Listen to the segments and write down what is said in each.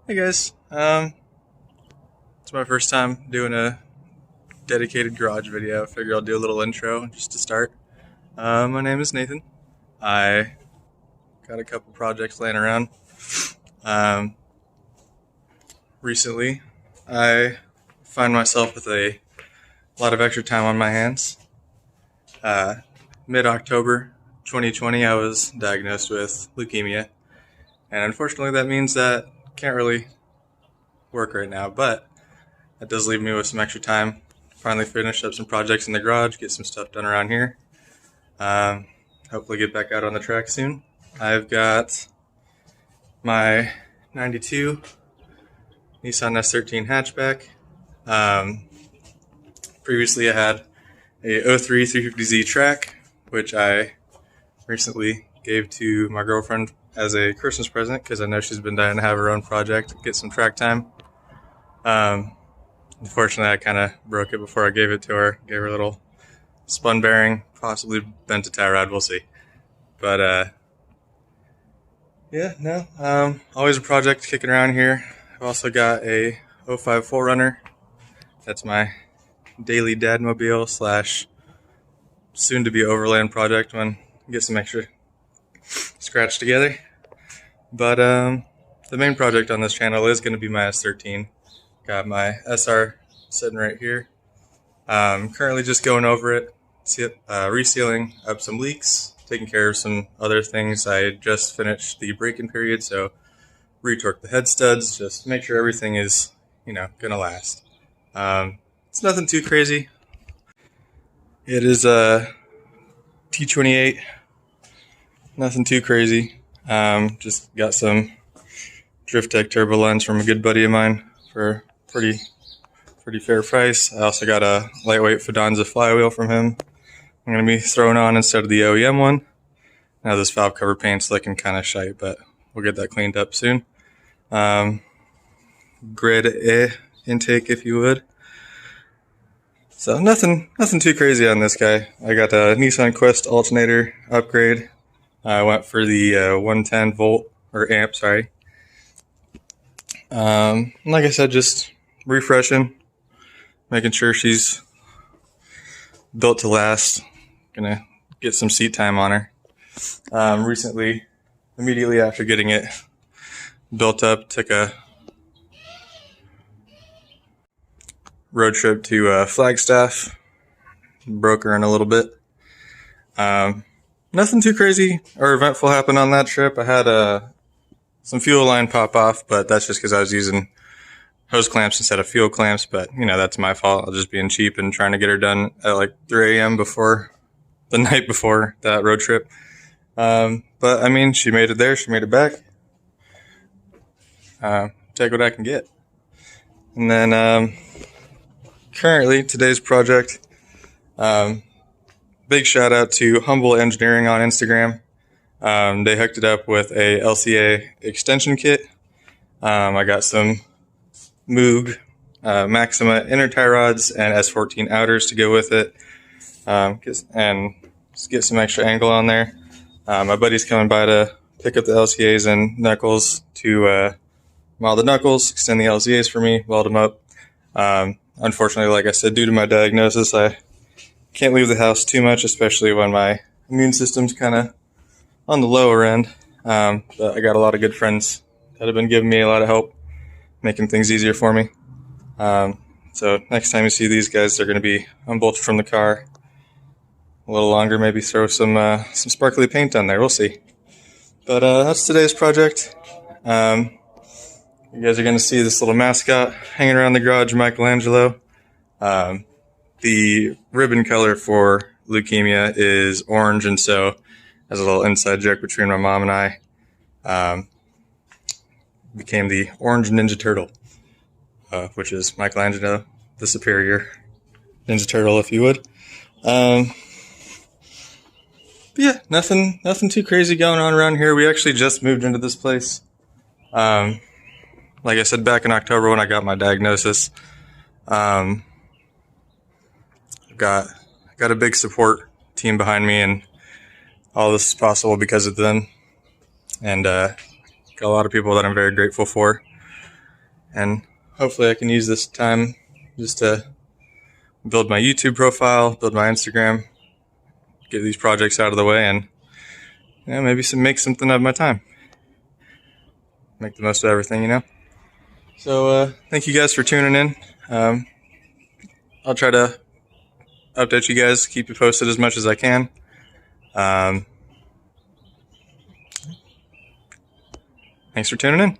Hey guys, it's my first time doing a dedicated garage video. I figure I'll do a little intro just to start. My name is Nathan. I got a couple projects laying around. Um, Recently, I find myself with a lot of extra time on my hands. Uh, Mid-October 2020, I was diagnosed with leukemia, and unfortunately, that means that I can't really work right now, but that does leave me with some extra time. Finally finish up some projects in the garage, get some stuff done around here. Um, Hopefully get back out on the track soon. I've got my 92 Nissan S13 hatchback. Um, Previously I had a 03 350Z track, which I recently gave to my girlfriend as a Christmas present because I know she's been dying to have her own project, get some track time. Unfortunately, I kind of broke it before I gave it to her. Gave her a little spun bearing, possibly bent a tie rod. We'll see. But yeah, no. Always a project kicking around here. I've also got a 05 4Runner. That's my daily dadmobile slash soon to be overland project when I get some extra scratch together. But the main project on this channel is going to be my S13. Got my SR sitting right here. Currently just going over it, resealing up some leaks, taking care of some other things. I just finished the break-in period, so retorque the head studs, just make sure everything is, gonna last. It's nothing too crazy. It is a T28, nothing too crazy. Just got some Drift Tech turbo lines from a good buddy of mine for pretty fair price. I also got a lightweight Fidanza flywheel from him. I'm going to be throwing on instead of the OEM one. Now this valve cover paint's looking kind of shite, but we'll get that cleaned up soon. Grid A intake, if you would. So nothing too crazy on this guy. I got a Nissan Quest alternator upgrade. I went for the 110 volt or amp, sorry. Like I said, just refreshing, making sure she's built to last. Gonna get some seat time on her. Recently, immediately after getting it built up, took a road trip to Flagstaff. Broke her in a little bit. Nothing too crazy or eventful happened on that trip. I had some fuel line pop off, but that's just because I was using hose clamps instead of fuel clamps. But that's my fault. I was just being cheap and trying to get her done at like 3 a.m. before the night before that road trip. But I mean, she made it there. She made it back. Take what I can get. And then currently today's project. Big shout out to Humble Engineering on Instagram. They hooked it up with a LCA extension kit. I got some Moog Maxima inner tie rods and S14 outers to go with it, and just get some extra angle on there. My buddy's coming by to pick up the LCAs and knuckles to model the knuckles, extend the LCAs for me, weld them up. Unfortunately, like I said, due to my diagnosis, I can't leave the house too much, especially when my immune system's kind of on the lower end. But I got a lot of good friends that have been giving me a lot of help, making things easier for me. So next time you see these guys, they're going to be unbolted from the car a little longer. Maybe throw some sparkly paint on there. We'll see. But that's today's project. You guys are going to see this little mascot hanging around the garage, Michelangelo. The ribbon color for leukemia is orange, and so as a little inside joke between my mom and I, became the Orange Ninja Turtle, which is Michelangelo, the superior Ninja Turtle, if you would. But yeah, nothing too crazy going on around here. We actually just moved into this place. Like I said, back in October when I got my diagnosis. Got a big support team behind me, and all this is possible because of them. And got a lot of people that I'm very grateful for. and hopefully I can use this time just to build my YouTube profile, build my Instagram, get these projects out of the way, and maybe make something of my time. Make the most of everything. So thank you guys for tuning in. I'll try to update you guys, keep you posted as much as I can. Thanks for tuning in.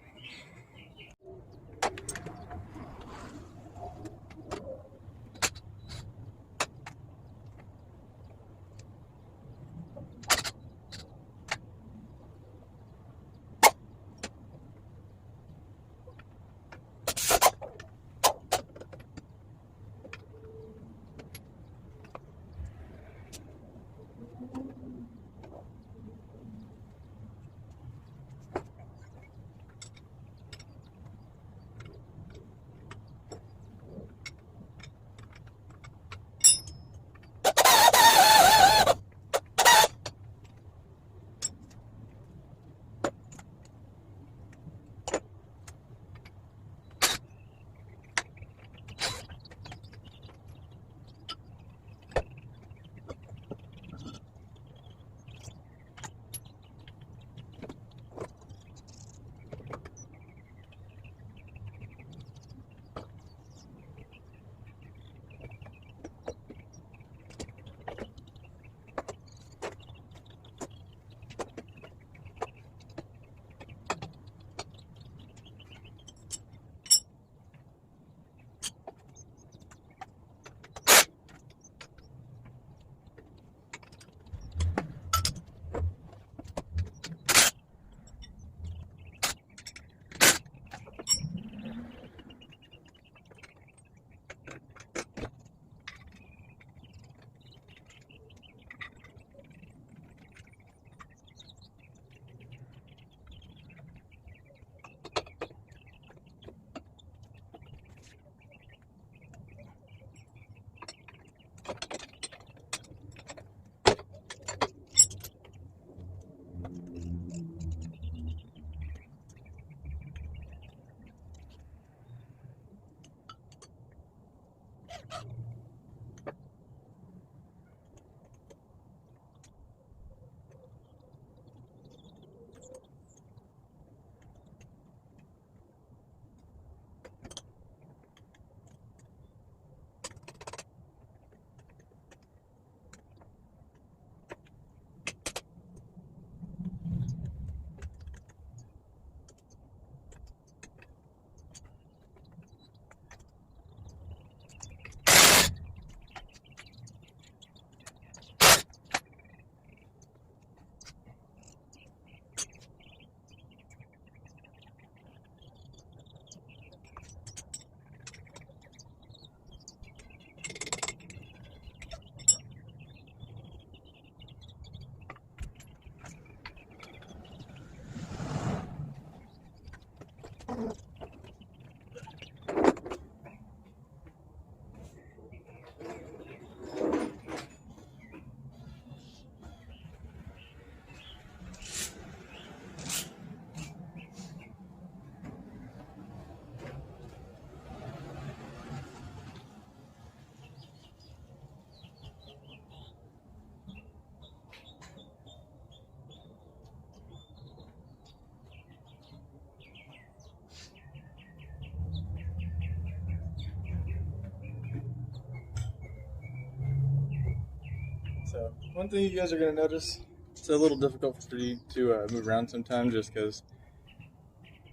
So one thing you guys are going to notice, it's a little difficult for you to move around sometimes just because,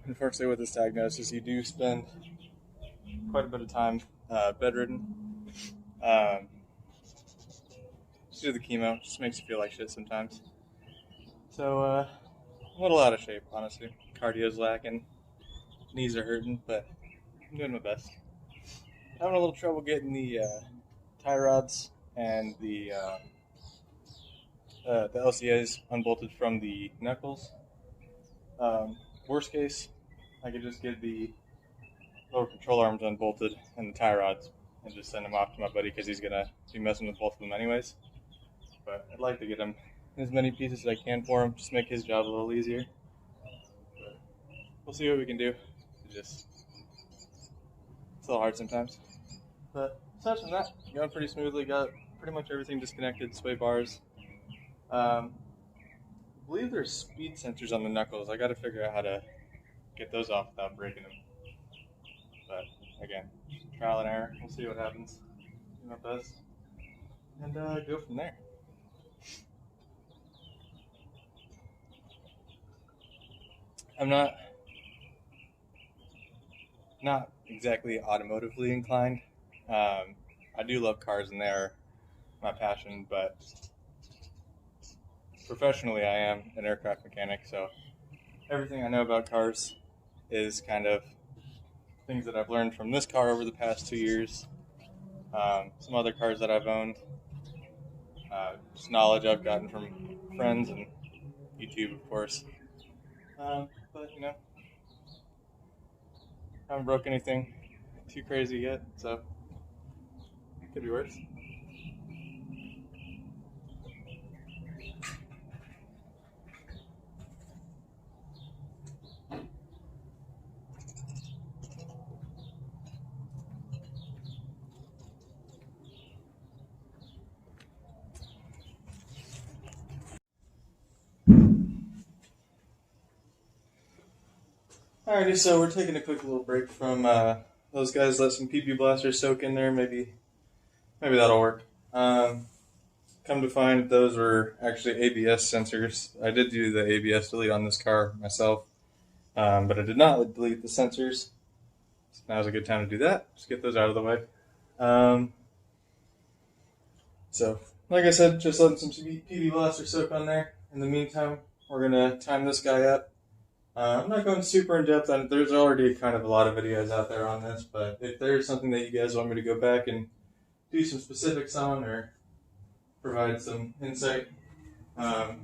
unfortunately, with this diagnosis, you do spend quite a bit of time bedridden. Just do the chemo, just makes you feel like shit sometimes. So I'm a little out of shape, honestly. Cardio's lacking, knees are hurting, but I'm doing my best. Having a little trouble getting the tie rods and the LCAs unbolted from the knuckles. Worst case, I could just get the lower control arms unbolted and the tie rods and just send them off to my buddy because he's going to be messing with both of them anyways. But I'd like to get him as many pieces as I can for him, just make his job a little easier. But we'll see what we can do to just little hard sometimes. But aside from that, going pretty smoothly. Got pretty much everything disconnected, sway bars. I believe there's speed sensors on the knuckles. I got to figure out how to get those off without breaking them. But again, trial and error. We'll see what happens. Do my best. And go from there. I'm not exactly automotively inclined. I do love cars and they are my passion, but professionally I am an aircraft mechanic, so everything I know about cars is kind of things that I've learned from this car over the past 2 years, some other cars that I've owned, just knowledge I've gotten from friends and YouTube, of course. But you know, haven't broke anything too crazy yet, so it could be worse. Alrighty, so we're taking a quick little break from those guys. Let some PP blasters soak in there. Maybe that'll work. Come to find, those were actually ABS sensors. I did do the ABS delete on this car myself, but I did not delete the sensors. So now's a good time to do that. Just get those out of the way. So, like I said, just letting some PP blasters soak on there. In the meantime, we're gonna time this guy up. I'm not going super in depth on it. There's already kind of a lot of videos out there on this, but if there's something that you guys want me to go back and do some specifics on or provide some insight, I'd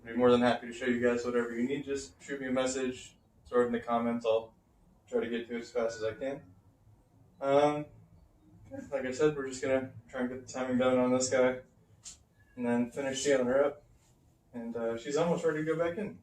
be more than happy to show you guys whatever you need. Just shoot me a message, throw it in the comments. I'll try to get to it as fast as I can. Like I said, we're just going to try and get the timing done on this guy and then finish sealing her up. And she's almost ready to go back in.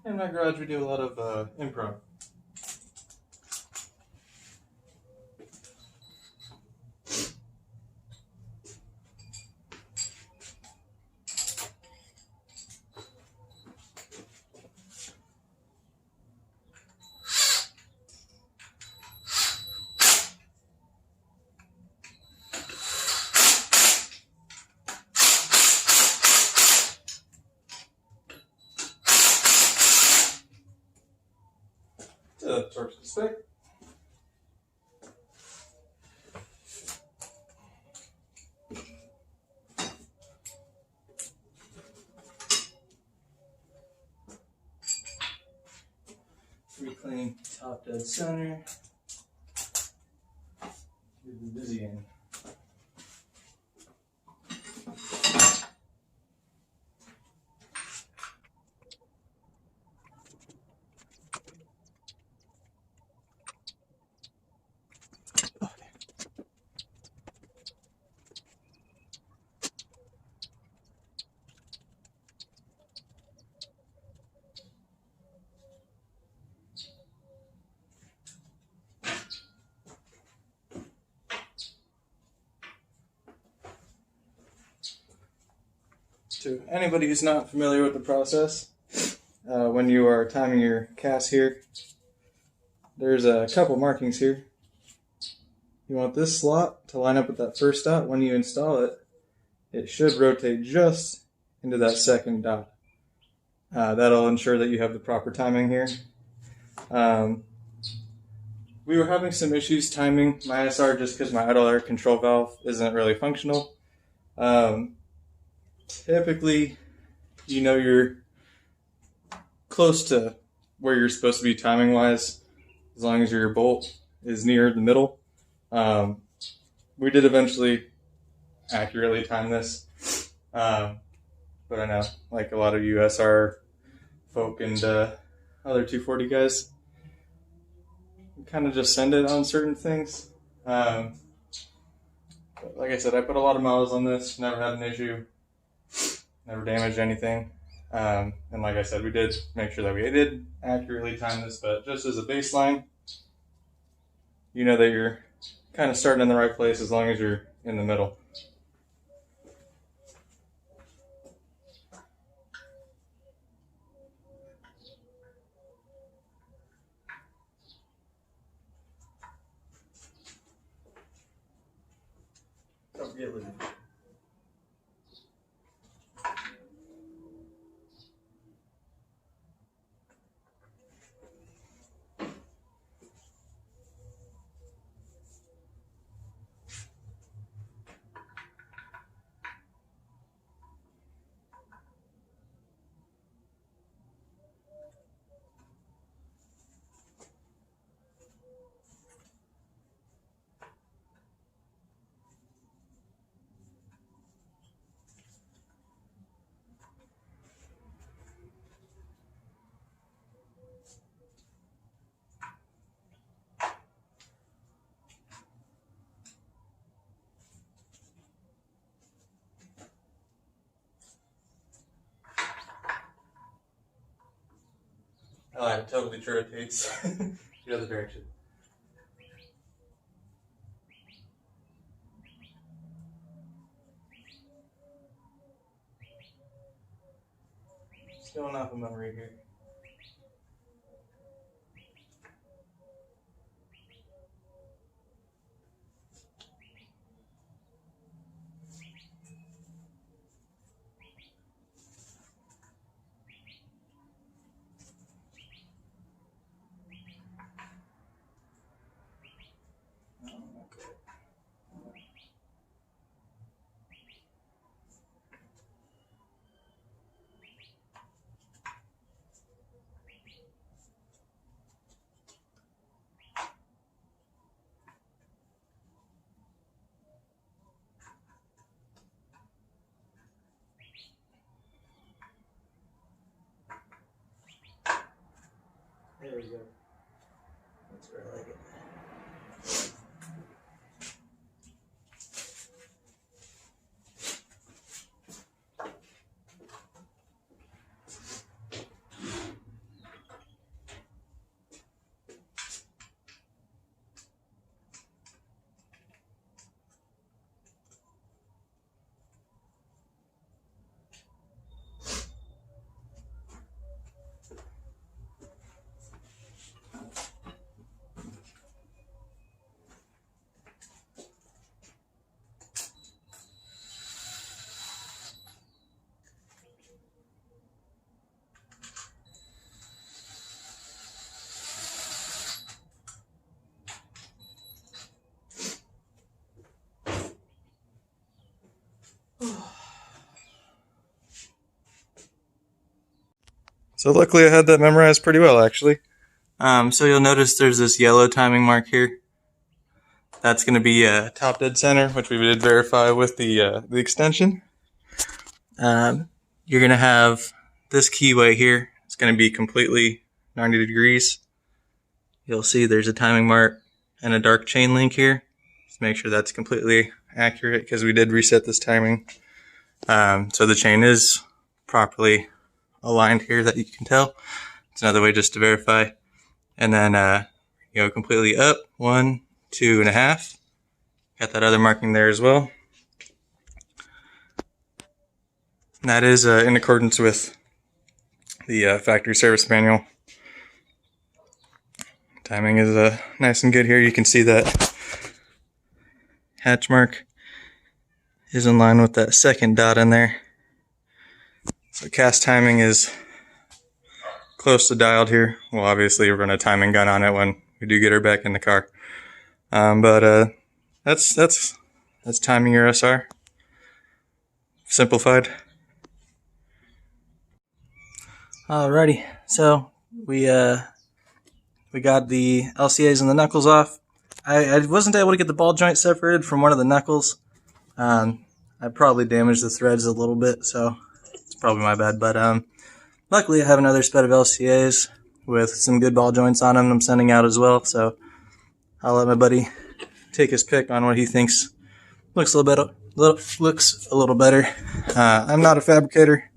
In my garage, we do a lot of improv. Torch the stick. Reclaim top dead center. Do the busy end. To anybody who's not familiar with the process, when you are timing your cast here, there's a couple markings here. You want this slot to line up with that first dot. When you install it, it should rotate just into that second dot. That'll ensure that you have the proper timing here. We were having some issues timing my SR just because my idle air control valve isn't really functional. Typically, you know you're close to where you're supposed to be timing wise, as long as your bolt is near the middle. We did eventually accurately time this, but I know, like a lot of you SR folk and other 240 guys, we kind of just send it on certain things. But like I said, I put a lot of miles on this, never had an issue. Never damaged anything. And like I said, we did make sure that we did accurately time this, but just as a baseline, you know that you're kind of starting in the right place as long as you're in the middle. Don't forget Libby. Oh, it totally rotates the other direction. Just going off of memory here. There we go. That's where I like it. So luckily I had that memorized pretty well, actually. So you'll notice there's this yellow timing mark here. That's going to be top dead center, which we did verify with the extension. You're going to have this keyway here. It's going to be completely 90 degrees. You'll see there's a timing mark and a dark chain link here. Just make sure that's completely accurate because we did reset this timing. So the chain is properly aligned here that you can tell. It's another way just to verify. And then go completely up, 1, 2.5. Got that other marking there as well. And that is in accordance with the factory service manual. Timing is nice and good here. You can see that hatch mark is in line with that second dot in there. So cast timing is close to dialed here. We'll obviously run a timing gun on it when we do get her back in the car. But that's timing your SR. Simplified. Alrighty, so we got the LCAs and the knuckles off. I wasn't able to get the ball joint separated from one of the knuckles. I probably damaged the threads a little bit, so it's probably my bad. But luckily I have another set of LCAs with some good ball joints on them I'm sending out as well. So I'll let my buddy take his pick on what he thinks looks a little better. I'm not a fabricator.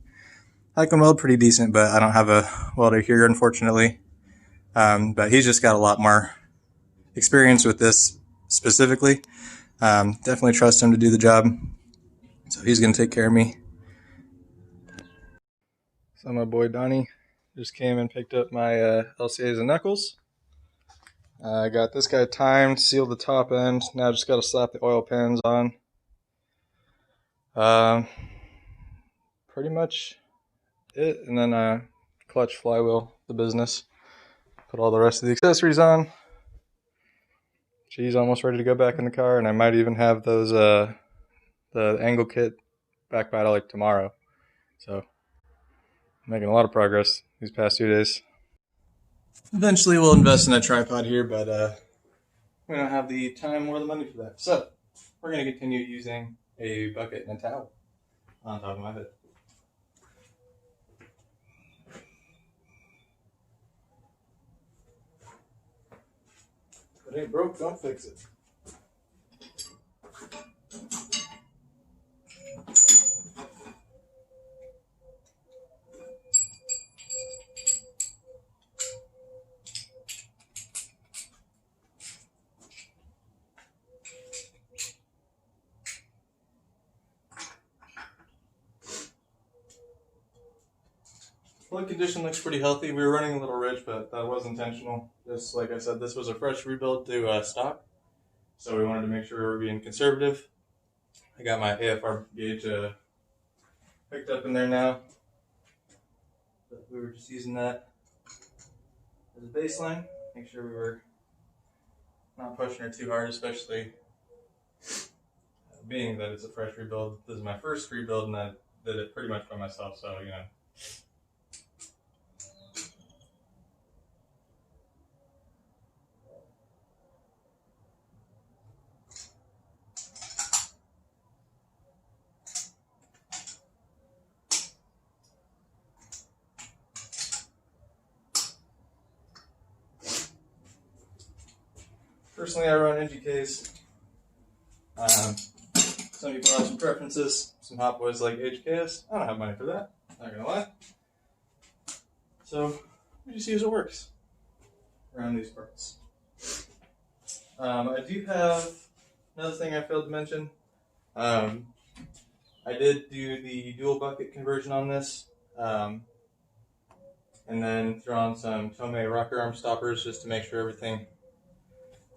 I can weld pretty decent, but I don't have a welder here, unfortunately. But he's just got a lot more experience with this specifically. Definitely trust him to do the job. So he's going to take care of me. So my boy Donnie just came and picked up my LCAs and knuckles. I got this guy timed, sealed the top end. Now I just got to slap the oil pans on. Pretty much it, and then clutch, flywheel, the business. Put all the rest of the accessories on. She's almost ready to go back in the car, and I might even have those the angle kit back by like tomorrow. So I'm making a lot of progress these past 2 days. Eventually we'll invest in a tripod here, but we don't have the time or the money for that. So we're going to continue using a bucket and a towel on top of my head. If it ain't broke, don't fix it. Flood condition looks pretty healthy. We were running a little rich, but that was intentional. Just like I said, this was a fresh rebuild to stock, so we wanted to make sure we were being conservative. I got my AFR gauge picked up in there now. But we were just using that as a baseline. Make sure we were not pushing her too hard, especially being that it's a fresh rebuild. This is my first rebuild, and I did it pretty much by myself, so you know. Personally, I run NGKs. Some people have some preferences. Some hot boys like HKS. I don't have money for that, not gonna lie. So, we just use what works around these parts. I do have another thing I failed to mention. I did do the dual bucket conversion on this, and then throw on some Tomei rocker arm stoppers just to make sure everything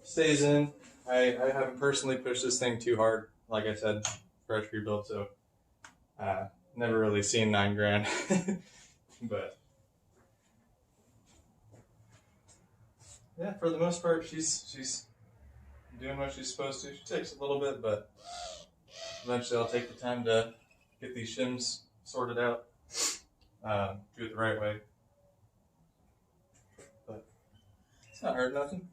stays in. I haven't personally pushed this thing too hard, like I said, fresh rebuild, so never really seen $9,000, but yeah, for the most part, she's doing what she's supposed to. She takes a little bit, but eventually I'll take the time to get these shims sorted out, do it the right way. But it's not hurt nothing.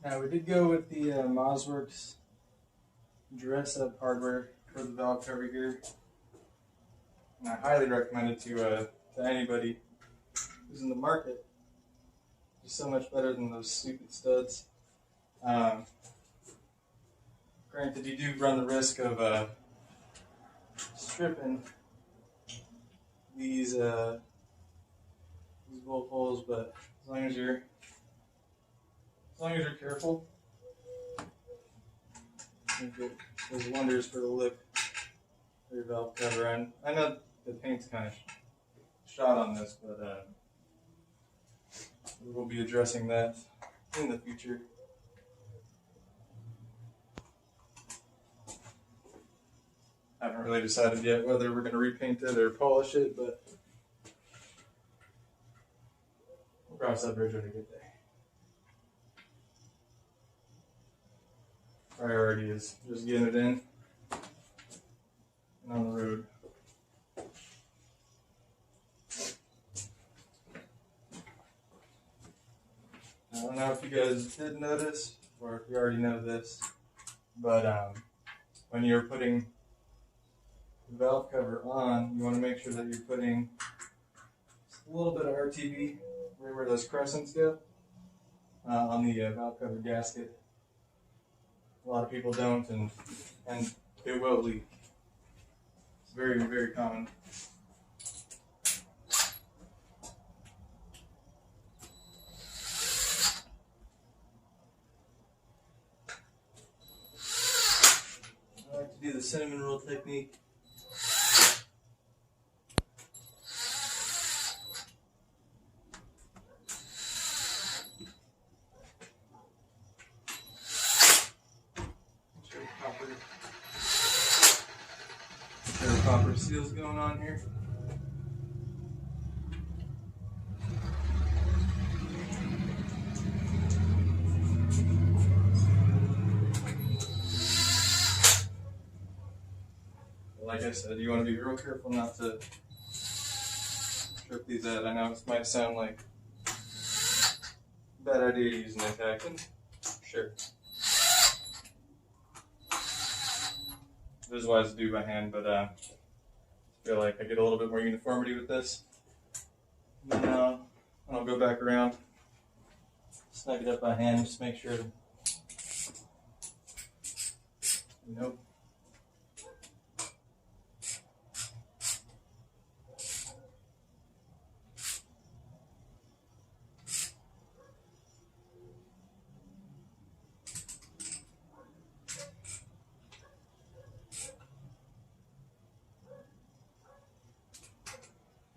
Now we did go with the Mosworks dress-up hardware for the valve cover here, and I highly recommend it to anybody who's in the market. It's so much better than those stupid studs. Granted, you do run the risk of stripping these bolt holes, but as long as you're careful, I think it does wonders for the lip of your valve cover. And I know the paint's kind of shot on this, but we'll be addressing that in the future. I haven't really decided yet whether we're going to repaint it or polish it, but we'll cross that bridge when we get there. Priority is just getting it in and on the road. I don't know if you guys did notice or if you already know this, but when you're putting the valve cover on, you want to make sure that you're putting a little bit of RTV right where those crescents go on the valve cover gasket. A lot of people don't, and it will leak. It's very, very common. I like to do the cinnamon roll technique. Copper seals going on here. Like I said, you want to be real careful not to trip these out. I know it might sound like a bad idea using a tack, and sure. It is wise to do by hand, but I feel like I get a little bit more uniformity with this. And then I'll go back around, snug it up by hand, just make sure. Nope.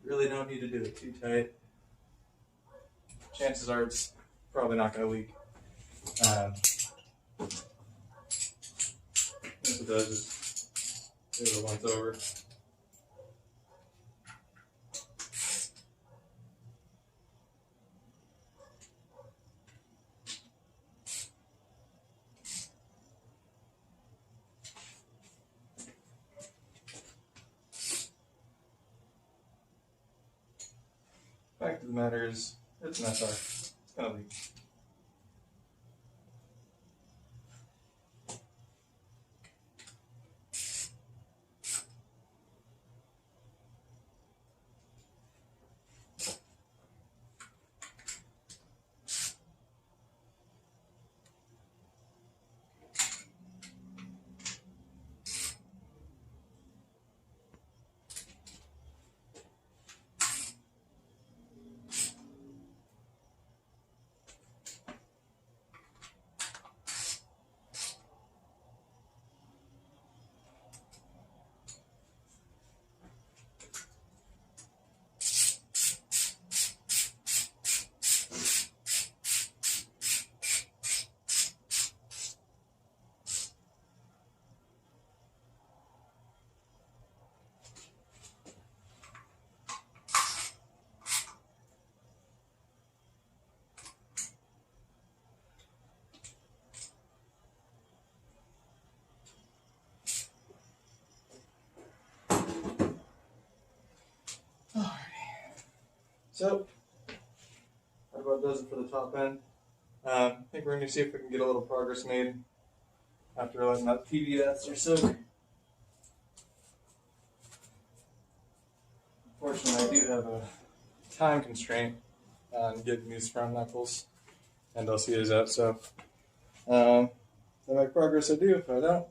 Really don't need to do it too tight. Chances are it's probably not going to leak. If it does, just do it once over. Fact of the matter is, it's an SR. It's going to leak. So, that about does it for the top end. I think we're going to see if we can get a little progress made after letting that PV ester soak. Unfortunately, I do have a time constraint on getting these front knuckles and LCAs out, so if I make progress, I do. If I don't,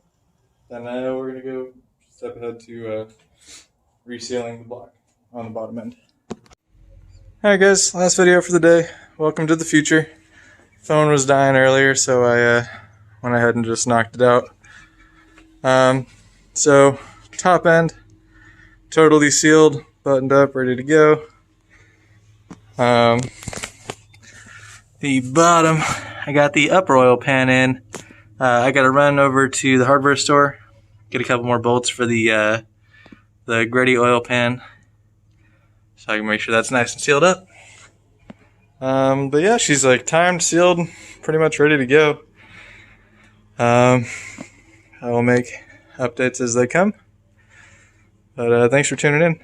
then I know we're going to go step ahead to resealing the block on the bottom end. Alright guys, last video for the day. Welcome to the future. Phone was dying earlier, so I went ahead and just knocked it out. So, top end, totally sealed, buttoned up, ready to go. The bottom, I got the upper oil pan in. I got to run over to the hardware store, get a couple more bolts for the Gretty oil pan, so I can make sure that's nice and sealed up. But yeah, she's like timed, sealed, pretty much ready to go. I will make updates as they come. But thanks for tuning in.